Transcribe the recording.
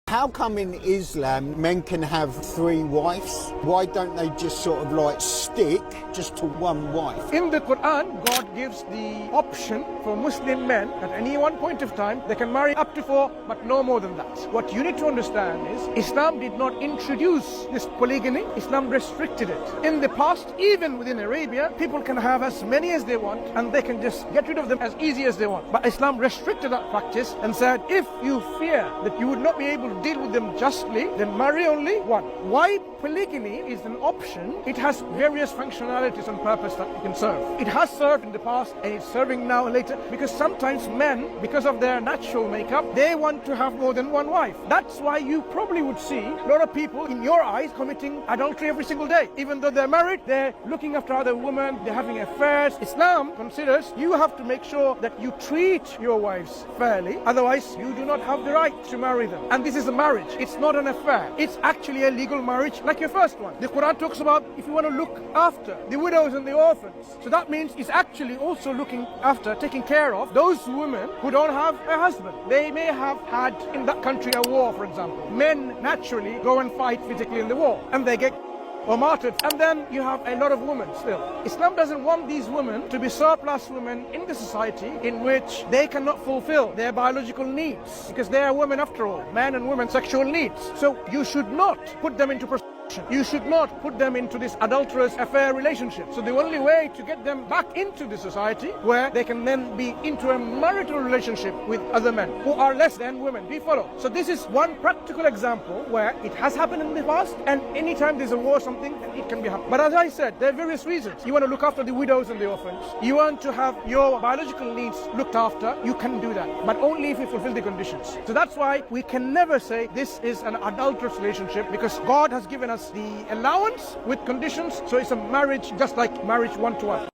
How come in Islam men can have 3 wives? Why don't they just sort of like stick just to one wife? In the Quran, God gives the option for Muslim men at any one point of time, they can marry up to 4, but no more than that. What you need to understand is Islam did not introduce this polygamy. Islam restricted it. In the past, even within Arabia, people can have as many as they want and they can just get rid of them as easy as they want. But Islam restricted that practice and said, if you fear that you would not be able to deal with them justly, then marry only one. Why polygamy is an option? It has various functionalities and purpose that it can serve. It has served in the past and it's serving now later, because sometimes men, because of their natural makeup, they want to have more than one wife. That's why you probably would see a lot of people in your eyes committing adultery every single day. Even though they're married, they're looking after other women, they're having affairs. Islam considers you have to make sure that you treat your wives fairly, otherwise you do not have the right to marry them. And this is a marriage. It's not an affair. It's actually a legal marriage like your first one. The Quran talks about if you want to look after the widows and the orphans. So that means it's actually also looking after, taking care of those women who don't have a husband. They may have had in that country a war, for example. Men naturally go and fight physically in the war and they get or martyred, and then you have a lot of women still. Islam doesn't want these women to be surplus women in the society in which they cannot fulfill their biological needs, because they are women after all, men and women sexual needs. So you should not put them into prostitution. You should not put them into this adulterous affair relationship. So the only way to get them back into the society where they can then be into a marital relationship with other men who are less than women. Do you follow? So this is one practical example where it has happened in the past, and anytime there's a war or something, it can be happening. But as I said, there are various reasons. You want to look after the widows and the orphans. You want to have your biological needs looked after. You can do that, but only if you fulfill the conditions. So that's why we can never say this is an adulterous relationship, because God has given us the allowance with conditions. So it's a marriage just like marriage 1-to-1.